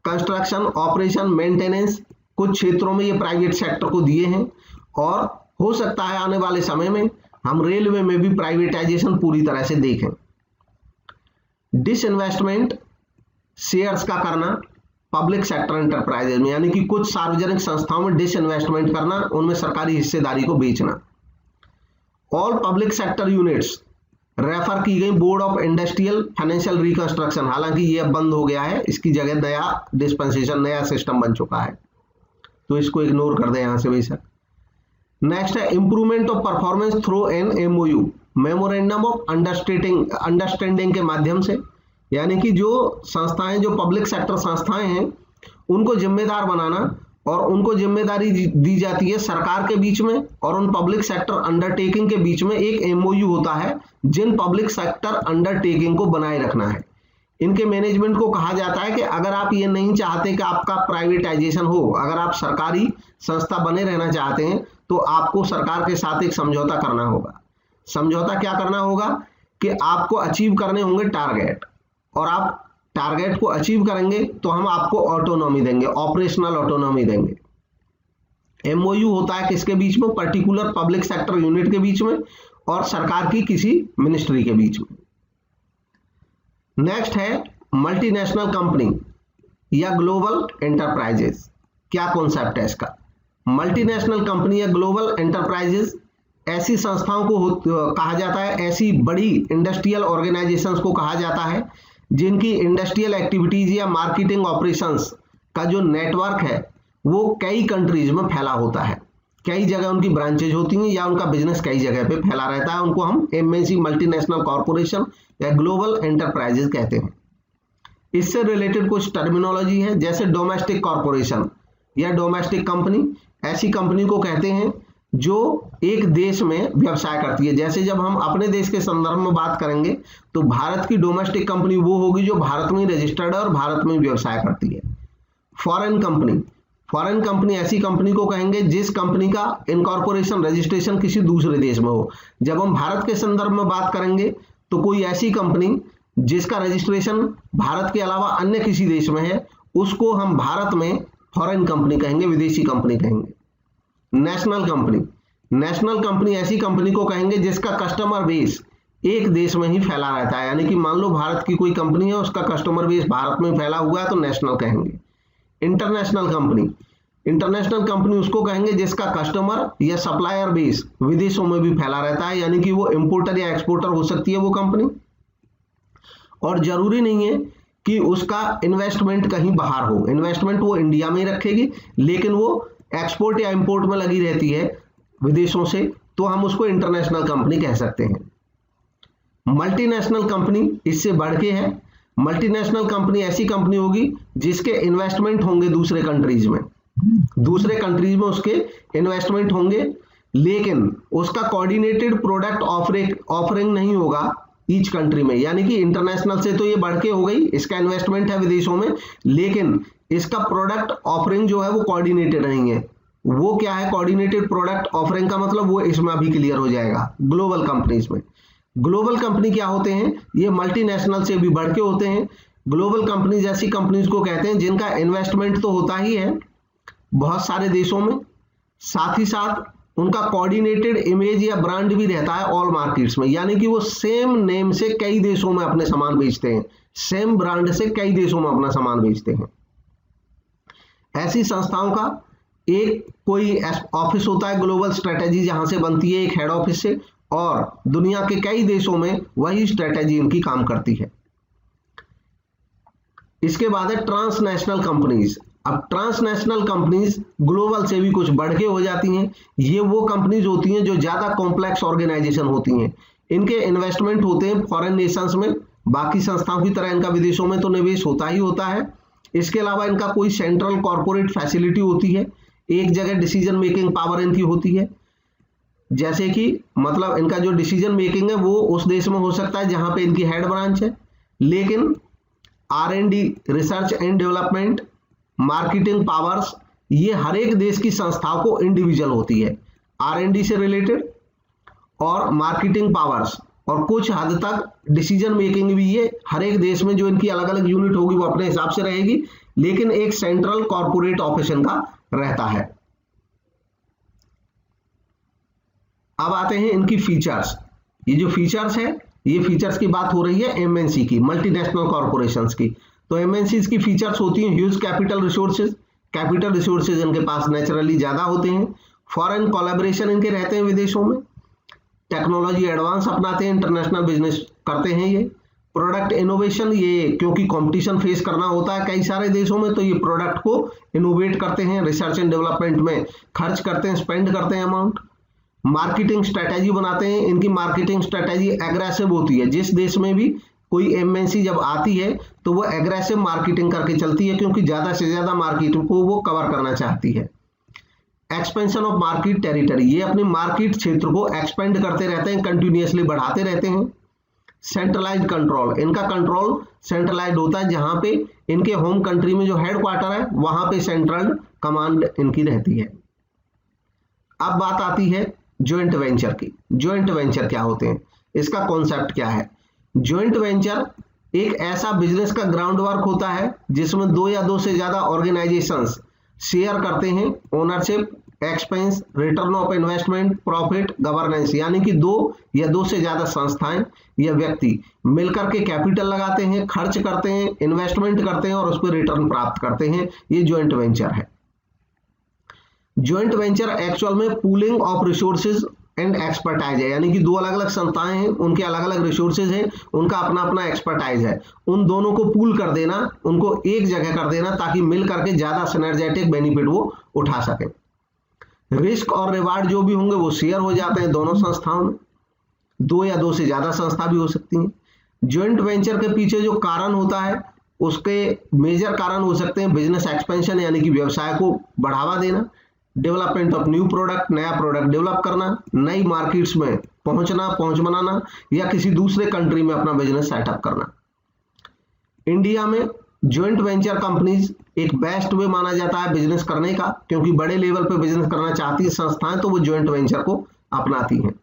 कंस्ट्रक्शन, ऑपरेशन, मेंटेनेंस, कुछ क्षेत्रों में ये प्राइवेट सेक्टर को दिए हैं, और हो सकता है आने वाले समय में हम रेलवे में भी प्राइवेटाइजेशन पूरी तरह से देखें। डिसइन्वेस्टमेंट शेयर्स का करना पब्लिक सेक्टर एंटरप्राइजेज में, यानी कि कुछ सार्वजनिक संस्थाओं में डिसइन्वेस्टमेंट करना, उनमें सरकारी हिस्सेदारी को बेचना। All public sector units refer की गई board of industrial financial reconstruction, हालांकि ये अब बंद हो गया है, इसकी जगह नया डिस्पेंसेशन, नया सिस्टम बन चुका है, तो इसको इग्नोर कर दें यहां से बेशक। नेक्स्ट है improvement of performance through an MOU, memorandum of understanding के माध्यम से, यानी कि जो संस्थाएं, जो पब्लिक सेक्टर संस्थाएं हैं, उनको जिम्मेदार बनाना, और उनको जिम्मेदारी दी जाती है सरकार के बीच में और उन पब्लिक सेक्टर अंडरटेकिंग के बीच में एक एमओयू होता है, जिन पब्लिक सेक्टर अंडरटेकिंग को बनाए रखना है। इनके मैनेजमेंट को कहा जाता है कि अगर आप ये नहीं चाहते कि आपका प्राइवेटाइजेशन हो, अगर आप सरकारी संस्था बने रहना चाहते हैं, तो आपको सरकार के साथ एक समझौता करना होगा। समझौता क्या करना होगा कि आपको अचीव करने होंगे टारगेट, और आप टारगेट को अचीव करेंगे तो हम आपको ऑटोनॉमी देंगे, ऑपरेशनल ऑटोनॉमी देंगे। एमओयू होता है किसके बीच में? पर्टिकुलर पब्लिक सेक्टर यूनिट के बीच में और सरकार की किसी मिनिस्ट्री के बीच में। नेक्स्ट है मल्टीनेशनल कंपनी या ग्लोबल एंटरप्राइजेस। क्या कॉन्सेप्ट है इसका? मल्टीनेशनल कंपनी या ग्लोबल एंटरप्राइजेस ऐसी संस्थाओं को कहा जाता है, ऐसी बड़ी इंडस्ट्रियल ऑर्गेनाइजेशंस को कहा जाता है जिनकी इंडस्ट्रियल एक्टिविटीज या मार्केटिंग ऑपरेशंस का जो नेटवर्क है वो कई कंट्रीज में फैला होता है, कई जगह उनकी ब्रांचेज होती हैं या उनका बिजनेस कई जगह पे फैला रहता है। उनको हम एमएनसी, मल्टीनेशनल कॉर्पोरेशन या ग्लोबल एंटरप्राइजेज कहते हैं। इससे रिलेटेड कुछ टर्मिनोलॉजी है, जैसे डोमेस्टिक कॉर्पोरेशन या डोमेस्टिक कंपनी। ऐसी कंपनी को कहते हैं जो एक देश में व्यवसाय करती है। जैसे जब हम अपने देश के संदर्भ में बात करेंगे तो भारत की डोमेस्टिक कंपनी वो होगी जो भारत में रजिस्टर्ड है और भारत में व्यवसाय करती है। फॉरेन कंपनी, फॉरेन कंपनी ऐसी कंपनी को कहेंगे जिस कंपनी का इनकॉर्पोरेशन रजिस्ट्रेशन किसी दूसरे देश में हो। जब हम भारत के संदर्भ में बात करेंगे तो कोई ऐसी कंपनी जिसका रजिस्ट्रेशन भारत के अलावा अन्य किसी देश में है, उसको हम भारत में फॉरेन कंपनी कहेंगे, विदेशी कंपनी कहेंगे। नेशनल कंपनी, नेशनल कंपनी ऐसी कंपनी को कहेंगे जिसका कस्टमर बेस एक देश में ही फैला रहता है, यानी कि मान लो भारत की कोई कंपनी है, उसका कस्टमर बेस भारत में फैला हुआ है तो नेशनल कहेंगे। इंटरनेशनल कंपनी, इंटरनेशनल कंपनी उसको कहेंगे जिसका कस्टमर या सप्लायर बेस विदेशों में भी फैला रहता है, यानी कि वो इंपोर्टर या एक्सपोर्टर हो सकती है वो कंपनी, और जरूरी नहीं है कि उसका इन्वेस्टमेंट कहीं बाहर हो, इन्वेस्टमेंट वो इंडिया में ही रखेगी लेकिन वो एक्सपोर्ट या इंपोर्ट में लगी रहती है विदेशों से, तो हम उसको इंटरनेशनल कंपनी कह सकते हैं। मल्टीनेशनल कंपनी इससे बढ़ के है। मल्टीनेशनल कंपनी ऐसी कंपनी होगी जिसके इन्वेस्टमेंट होंगे दूसरे कंट्रीज में, दूसरे कंट्रीज में उसके इन्वेस्टमेंट होंगे लेकिन उसका कोऑर्डिनेटेड प्रोडक्ट ऑफरिंग नहीं होगा ईच कंट्री में, यानी कि इंटरनेशनल से तो ये बढ़ के हो गई, इसका इन्वेस्टमेंट है विदेशों में लेकिन इसका प्रोडक्ट ऑफरिंग जो है वो कोऑर्डिनेटेड नहीं है। वो क्या है कोऑर्डिनेटेड प्रोडक्ट ऑफरिंग का मतलब, वो इसमें अभी क्लियर हो जाएगा ग्लोबल कंपनीज में। ग्लोबल कंपनी क्या होते हैं, ये मल्टीनेशनल से भी बढ़ के होते हैं। ग्लोबल कंपनीज ऐसी कंपनीज को कहते हैं जिनका इन्वेस्टमेंट तो होता ही है बहुत सारे देशों में, साथ ही साथ उनका कोऑर्डिनेटेड इमेज या ब्रांड भी रहता है ऑल मार्केट्स में, यानी कि वो सेम नेम से कई देशों में अपने सामान बेचते हैं, सेम ब्रांड से कई देशों में अपना सामान बेचते हैं। ऐसी संस्थाओं का एक कोई ऑफिस होता है, ग्लोबल स्ट्रेटेजी जहां से बनती है एक हेड ऑफिस से, और दुनिया के कई देशों में वही स्ट्रेटेजी इनकी काम करती है। इसके बाद है ट्रांसनेशनल कंपनीज। अब ट्रांसनेशनल कंपनीज ग्लोबल से भी कुछ बढ़ के हो जाती हैं। ये वो कंपनीज होती हैं जो ज्यादा कॉम्प्लेक्स ऑर्गेनाइजेशन होती हैं, इनके इन्वेस्टमेंट होते हैं फॉरेन नेशंस में, बाकी संस्थाओं की तरह इनका विदेशों में तो निवेश होता ही होता है। इसके अलावा इनका कोई सेंट्रल कॉर्पोरेट फैसिलिटी होती है, एक जगह डिसीजन मेकिंग पावर इनकी होती है, जैसे कि मतलब इनका जो डिसीजन मेकिंग है वो उस देश में हो सकता है जहां पे इनकी हेड ब्रांच है, लेकिन R&D research and development, marketing powers, ये हर एक देश की संस्थाओं को इंडिविजुअल होती है, R&D से रिलेटेड और मार्केटिंग पावर्स और कुछ हद तक डिसीजन मेकिंग भी ये हर एक देश में जो इनकी अलग अलग यूनिट होगी वो अपने हिसाब से रहेगी, लेकिन एक सेंट्रल कॉर्पोरेट ऑफिस इनका रहता है। अब आते हैं इनकी फीचर्स। ये जो फीचर्स है, ये फीचर्स की बात हो रही है MNC की, मल्टीनेशनल कॉर्पोरेशंस की। तो MNCs की फीचर्स होती हैं huge capital resources, capital resources इनके पास नेचुरली ज्यादा होते हैं, फॉरेन कोलैबोरेशन इनके रहते हैं विदेशों में, टेक्नोलॉजी एडवांस अपनाते हैं, इंटरनेशनल बिजनेस करते हैं ये, प्रोडक्ट इनोवेशन, ये क्योंकि कंपटीशन फेस करना होता है कई सारे देशों में तो ये प्रोडक्ट को इनोवेट करते हैं, रिसर्च एंड डेवलपमेंट में खर्च करते हैं, स्पेंड करते हैं अमाउंट। मार्केटिंग स्ट्रेटेजी बनाते हैं, इनकी मार्केटिंग स्ट्रेटेजी एग्रेसिव होती है, जिस देश में भी कोई MNC जब आती है तो वो एग्रेसिव मार्केटिंग करके चलती है क्योंकि ज्यादा से ज्यादा मार्केट को वो कवर करना चाहती है। एक्सपेंशन ऑफ मार्केट टेरिटरी, ये अपनी मार्केट क्षेत्र को एक्सपेंड करते रहते हैं, कंटिन्यूअसली बढ़ाते रहते हैं। सेंट्रलाइज्ड कंट्रोल, इनका कंट्रोल सेंट्रलाइज्ड होता है, जहां पे इनके होम कंट्री में जो हेडक्वार्टर है वहां पे सेंट्रल कमांड इनकी रहती है। अब बात आती है ज्वाइंट वेंचर की। ज्वाइंट वेंचर क्या होते हैं, इसका कॉन्सेप्ट क्या है। ज्वाइंट वेंचर एक ऐसा बिजनेस का ग्राउंड वर्क होता है जिसमें दो या दो से ज्यादा ऑर्गेनाइजेशंस शेयर करते हैं ownership, expense, return of investment, profit, governance, यानी कि दो या दो से ज्यादा संस्थाएं या व्यक्ति मिलकर के कैपिटल लगाते हैं, खर्च करते हैं, इन्वेस्टमेंट करते हैं और उस पर रिटर्न प्राप्त करते हैं, ये ज्वाइंट वेंचर है। ज्वाइंट वेंचर एक्चुअल में pooling of resources and expertise है, यानी कि दो अलग अलग संस्थाएं हैं, उनके अलग अलग रिसोर्सेज हैं, उनका अपना अपना एक्सपर्टाइज है, उन दोनों को पूल कर देना, उनको एक जगह कर देना ताकि मिल करके ज्यादा सिनर्जेटिक बेनिफिट वो उठा सके। रिस्क और रिवार्ड जो भी होंगे वो शेयर हो जाते हैं दोनों संस्थाओं में, दो या दो से ज्यादा संस्था भी हो सकती हैं। ज्वाइंट वेंचर के पीछे जो कारण होता है उसके मेजर कारण हो सकते हैं बिजनेस एक्सपेंशन, यानी कि व्यवसाय को बढ़ावा देना, डेवलपमेंट ऑफ न्यू प्रोडक्ट, नया प्रोडक्ट डेवलप करना, नई मार्केट्स में पहुंच बनाना या किसी दूसरे कंट्री में अपना बिजनेस सेटअप करना। इंडिया में ज्वाइंट वेंचर कंपनीज एक बेस्ट वे माना जाता है बिजनेस करने का, क्योंकि बड़े लेवल पे बिजनेस करना चाहती है संस्थाएं तो वो ज्वाइंट वेंचर को अपनाती हैं।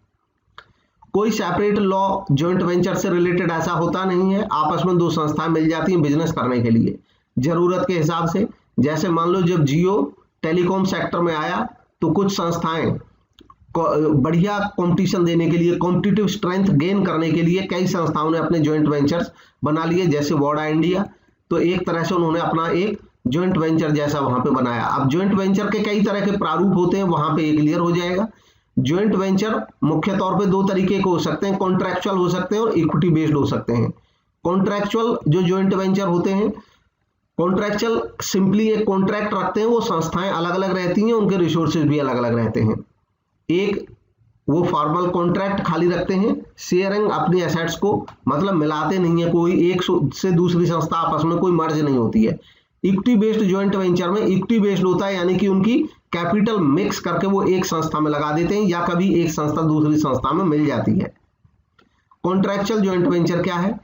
कोई सेपरेट लॉ ज्वाइंट वेंचर से रिलेटेड ऐसा होता नहीं है, आपस में दो संस्थाएं मिल जाती हैं बिजनेस करने के लिए जरूरत के हिसाब से। जैसे मान लो जब जियो टेलीकॉम सेक्टर में आया तो कुछ संस्थाएं बढ़िया कंपटीशन देने के लिए, कॉम्पिटिटिव स्ट्रेंथ गेन करने के लिए कई संस्थाओं ने अपने जॉइंट वेंचर्स बना लिए, जैसे वोडा इंडिया। तो एक तरह से उन्होंने अपना एक जॉइंट वेंचर जैसा वहां पे बनाया। अब जॉइंट वेंचर के कई तरह के प्रारूप होते हैं, वहां पे क्लियर हो जाएगा। जॉइंट वेंचर मुख्य तौर पे दो तरीके के हो सकते हैं, कॉन्ट्रैक्चुअल हो सकते हैं और इक्विटी बेस्ड हो सकते हैं। कॉन्ट्रैक्चुअल जो जॉइंट वेंचर होते हैं, कॉन्ट्रैक्चुअल सिंपली एक कॉन्ट्रैक्ट रखते हैं, वो संस्थाएं अलग अलग रहती हैं, उनके रिसोर्सेज भी अलग अलग रहते हैं। एक वो फॉर्मल कॉन्ट्रैक्ट खाली रखते हैं, शेयरिंग अपनी एसेट्स को मतलब मिलाते नहीं है, कोई एक से दूसरी संस्था आपस में कोई मर्ज नहीं होती है। इक्विटी बेस्ड जॉइंट वेंचर में इक्विटी बेस्ड होता है, यानी कि उनकी कैपिटल मिक्स करके वो एक संस्था में लगा देते हैं या कभी एक संस्था दूसरी संस्था में मिल जाती है। कॉन्ट्रैक्चुअल जॉइंट वेंचर क्या है?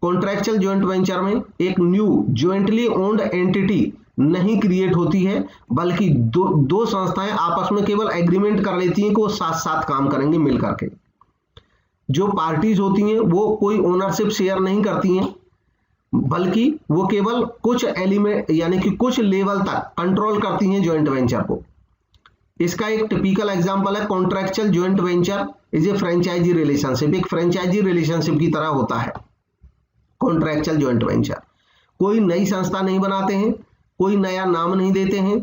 कॉन्ट्रैक्चुअल जॉइंट वेंचर में एक न्यू जॉइंटली ओन्ड एंटिटी नहीं क्रिएट होती है, बल्कि दो संस्थाएं आपस में केवल एग्रीमेंट कर लेती हैं कि वो साथ साथ काम करेंगे मिल करके। जो पार्टीज होती हैं वो कोई ओनरशिप शेयर नहीं करती हैं, बल्कि वो केवल कुछ एलिमेंट यानी कि कुछ लेवल तक कंट्रोल करती हैं जॉइंट वेंचर को। इसका एक टिपिकल एग्जांपल है contractual joint venture is a franchisee relationship. एक फ्रेंचाइजी रिलेशनशिप की तरह होता है कॉन्ट्रैक्चुअल जॉइंट वेंचर। कोई नई संस्था नहीं बनाते हैं, कोई नया नाम नहीं देते हैं,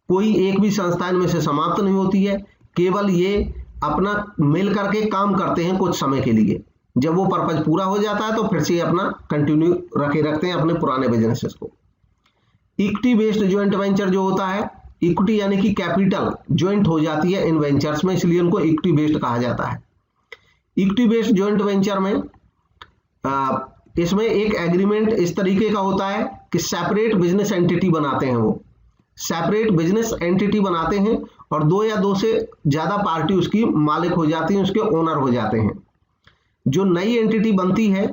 कोई एक भी संस्था इनमें से समाप्त नहीं होती है, केवल ये अपना मिल करके काम करते हैं कुछ समय के लिए। जब वो पर्पज पूरा हो जाता है तो फिर से अपना कंटिन्यू रखते हैं अपने पुराने बिजनेसेस को। इक्विटी बेस्ड जॉइंट वेंचर जो होता है, इक्विटी यानी कि कैपिटल ज्वाइंट हो जाती है इन वेंचर्स में, इसलिए उनको इक्विटी बेस्ड कहा जाता है। इक्विटी बेस्ड जॉइंट वेंचर में इसमें एक एग्रीमेंट इस तरीके का होता है कि सेपरेट बिजनेस एंटिटी बनाते हैं, वो सेपरेट बिजनेस एंटिटी बनाते हैं और दो या दो से ज्यादा पार्टी उसकी मालिक हो जाती हैं, उसके ओनर हो जाते हैं। जो नई एंटिटी बनती है,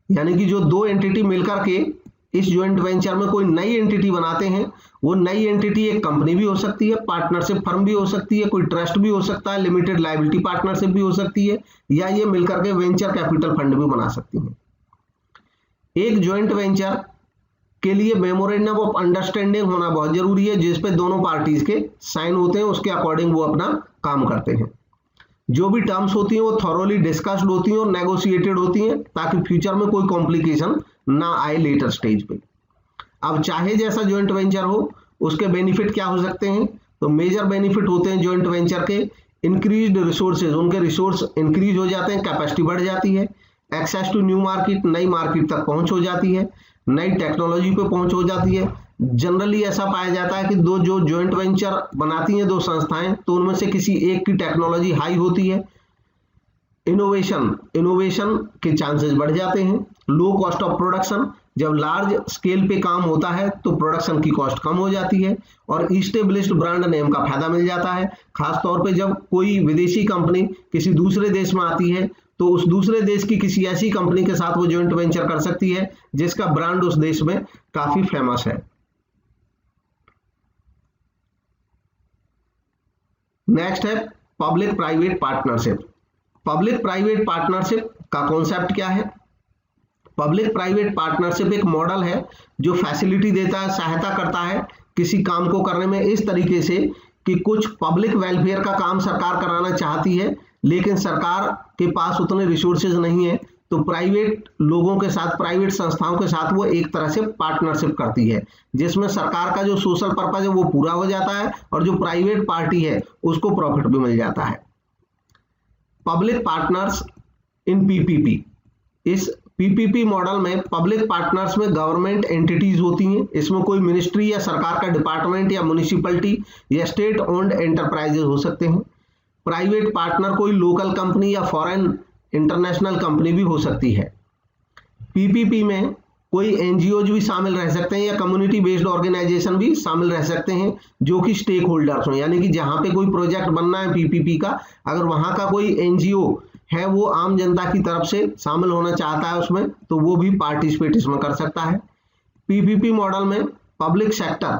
यानी कि जो दो एंटिटी मिलकर के इस जॉइंट वेंचर में कोई नई एंटिटी बनाते हैं, वो नई एंटिटी एक कंपनी भी हो सकती है, पार्टनरशिप फर्म भी हो सकती है, कोई ट्रस्ट भी हो सकता है, लिमिटेड लायबिलिटी पार्टनरशिप भी हो सकती है, या ये मिलकर के वेंचर कैपिटल फंड भी बना सकती है। एक जॉइंट वेंचर के लिए मेमोरेंडम ऑफ अंडरस्टैंडिंग होना बहुत जरूरी है, जिस पे दोनों पार्टीज के साइन होते हैं, उसके अकॉर्डिंग वो अपना काम करते हैं। जो भी टर्म्स होती हैं वो थॉरोली डिस्कस्ड होती हैं और नेगोशिएटेड होती हैं, ताकि फ्यूचर में कोई कॉम्प्लिकेशन ना आए लेटर स्टेज पे। अब चाहे जैसा जॉइंट वेंचर हो, उसके बेनिफिट क्या हो सकते हैं? तो मेजर बेनिफिट होते हैं जॉइंट वेंचर के, इंक्रीज्ड रिसोर्सेज, उनके रिसोर्स इंक्रीज हो जाते हैं, कैपेसिटी बढ़ जाती है, एक्सेस टू न्यू मार्केट, नई मार्केट तक पहुंच हो जाती है, नई टेक्नोलॉजी पे पहुंच हो जाती है। जनरली ऐसा पाया जाता है कि दो जो जॉइंट वेंचर बनाती हैं दो संस्थाएं, तो उनमें से किसी एक की टेक्नोलॉजी हाई होती है, इनोवेशन के चांसेस बढ़ जाते हैं, लो कॉस्ट ऑफ प्रोडक्शन, जब लार्ज स्केल पे काम होता है तो प्रोडक्शन की कॉस्ट कम हो जाती है, और इस्टेब्लिश्ड ब्रांड नेम का फायदा मिल जाता है। खासतौर पे जब कोई विदेशी कंपनी किसी दूसरे देश में आती है तो उस दूसरे देश की किसी ऐसी कंपनी के साथ वो जॉइंट वेंचर कर सकती है जिसका ब्रांड उस देश में काफी फेमस है। नेक्स्ट है public private partnership. Public private partnership का कॉन्सेप्ट क्या है? पब्लिक प्राइवेट पार्टनरशिप एक मॉडल है जो फैसिलिटी देता है, सहायता करता है किसी काम को करने में इस तरीके से कि कुछ पब्लिक वेलफेयर का काम सरकार कराना चाहती है, लेकिन सरकार के पास उतने रिसोर्सेज नहीं है, तो प्राइवेट लोगों के साथ, प्राइवेट संस्थाओं के साथ वो एक तरह से पार्टनरशिप करती है, जिसमें सरकार का जो सोशल पर्पज है वो पूरा हो जाता है और जो प्राइवेट पार्टी है उसको प्रॉफिट भी मिल जाता है। पब्लिक पार्टनर्स इन पीपीपी, इस पीपीपी मॉडल में पब्लिक पार्टनर्स में गवर्नमेंट एंटिटीज होती हैं, इसमें कोई मिनिस्ट्री या सरकार का डिपार्टमेंट या म्युनिसिपैलिटी या स्टेट ओन्ड एंटरप्राइजेज हो सकते हैं। प्राइवेट पार्टनर कोई लोकल कंपनी या फॉरेन इंटरनेशनल कंपनी भी हो सकती है। पीपीपी में कोई एनजीओज भी शामिल रह सकते हैं या कम्युनिटी बेस्ड ऑर्गेनाइजेशन भी शामिल रह सकते हैं जो कि स्टेक होल्डर्स हो, यानी कि जहां पे कोई प्रोजेक्ट बनना है पीपीपी का, अगर वहां का कोई एनजीओ है वो आम जनता की तरफ से शामिल होना चाहता है उसमें, तो वो भी पार्टिसिपेट इसमें कर सकता है। पीपीपी मॉडल में पब्लिक सेक्टर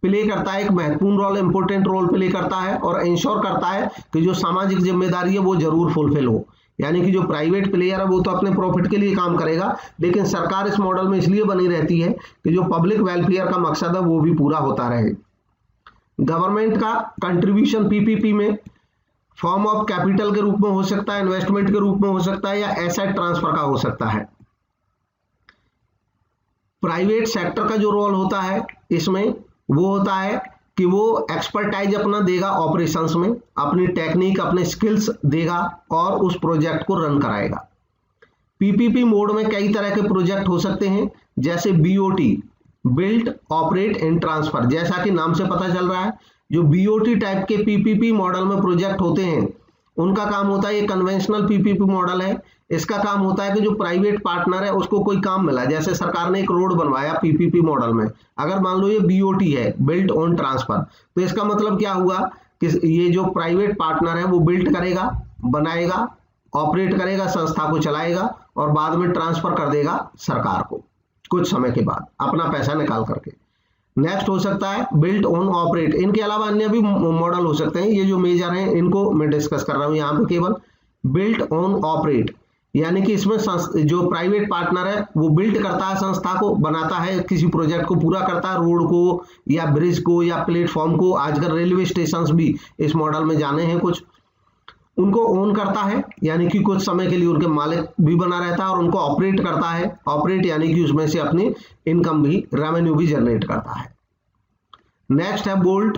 प्ले करता है एक महत्वपूर्ण रोल, इंपॉर्टेंट रोल प्ले करता है और इंश्योर करता है कि जो सामाजिक जिम्मेदारी है वो जरूर फुलफिल हो। यानी कि जो प्राइवेट प्लेयर है वो तो अपने प्रॉफिट के लिए काम करेगा, लेकिन सरकार इस मॉडल में इसलिए बनी रहती है कि जो पब्लिक वेलफेयर का मकसद है वो भी पूरा होता रहे। गवर्नमेंट का कंट्रीब्यूशन पीपीपी में फॉर्म ऑफ कैपिटल के रूप में हो सकता है, इन्वेस्टमेंट के रूप में हो सकता है, या एसेट ट्रांसफर का हो सकता है। प्राइवेट सेक्टर का जो रोल होता है इसमें वो होता है कि वो एक्सपर्टाइज अपना देगा ऑपरेशंस में, अपनी टेक्निक, अपने स्किल्स देगा और उस प्रोजेक्ट को रन कराएगा। पीपीपी मोड में कई तरह के प्रोजेक्ट हो सकते हैं, जैसे BOT, build operate and transfer. जैसा कि नाम से पता चल रहा है, जो बीओटी टाइप के पीपीपी मॉडल में प्रोजेक्ट होते हैं उनका काम होता है, ये कन्वेंशनल पीपीपी मॉडल है, इसका काम होता है कि जो प्राइवेट पार्टनर है उसको कोई काम मिला, जैसे सरकार ने एक रोड बनवाया पीपीपी मॉडल में, अगर मान लो ये बीओटी है, बिल्ड ऑन ट्रांसफर, तो इसका मतलब क्या हुआ कि ये जो प्राइवेट पार्टनर है वो बिल्ड करेगा, बनाएगा, ऑपरेट करेगा, संस्था को चलाएगा और बाद में ट्रांसफर कर देगा सरकार को कुछ समय के बाद अपना पैसा निकाल करके। नेक्स्ट हो सकता है बिल्ट ऑन ऑपरेट। इनके अलावा अन्य भी मॉडल हो सकते हैं, ये जो मेजर हैं इनको मैं डिस्कस कर रहा हूं यहाँ पे केवल। बिल्ट ऑन ऑपरेट यानी कि इसमें जो प्राइवेट पार्टनर है वो बिल्ड करता है, संस्था को बनाता है, किसी प्रोजेक्ट को पूरा करता है, रोड को या ब्रिज को या प्लेटफॉर्म को, आजकल रेलवे स्टेशन भी इस मॉडल में जाने हैं कुछ, उनको ओन करता है यानी कि कुछ समय के लिए उनके मालिक भी बना रहता है, और उनको ऑपरेट करता है, ऑपरेट यानी कि उसमें से अपनी इनकम भी, रेवेन्यू भी जनरेट करता है। नेक्स्ट है bolt,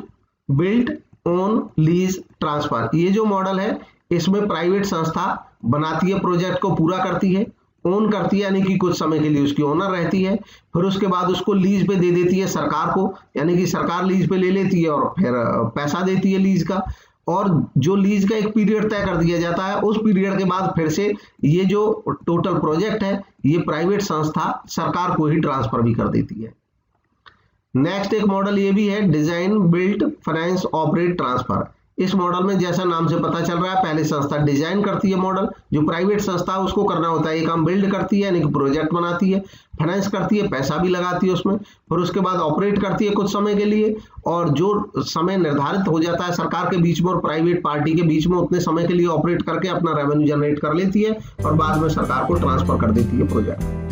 built on lease transfer. ये जो मॉडल है इसमें प्राइवेट संस्था बनाती है, प्रोजेक्ट को पूरा करती है, ओन करती है यानी कि कुछ समय के लिए उसकी ओनर रहती है, फिर उसके बाद उसको लीज पे दे देती है सरकार को, यानी कि सरकार लीज पे ले लेती है और फिर पैसा देती है लीज का, और जो लीज का एक पीरियड तय कर दिया जाता है, उस पीरियड के बाद फिर से ये जो टोटल प्रोजेक्ट है ये प्राइवेट संस्था सरकार को ही ट्रांसफर भी कर देती है। नेक्स्ट एक मॉडल ये भी है design, build, finance, operate, transfer. इस मॉडल में जैसा नाम से पता चल रहा है, पहले संस्था डिजाइन करती है मॉडल, जो प्राइवेट संस्था है उसको करना होता है, ये काम बिल्ड करती है यानी कि प्रोजेक्ट बनाती है, फाइनेंस करती है, पैसा भी लगाती है उसमें, फिर उसके बाद ऑपरेट करती है कुछ समय के लिए, और जो समय निर्धारित हो जाता है सरकार के बीच में और प्राइवेट पार्टी के बीच में, उतने समय के लिए ऑपरेट करके अपना रेवेन्यू जनरेट कर लेती है और बाद में सरकार को ट्रांसफर कर देती है प्रोजेक्ट।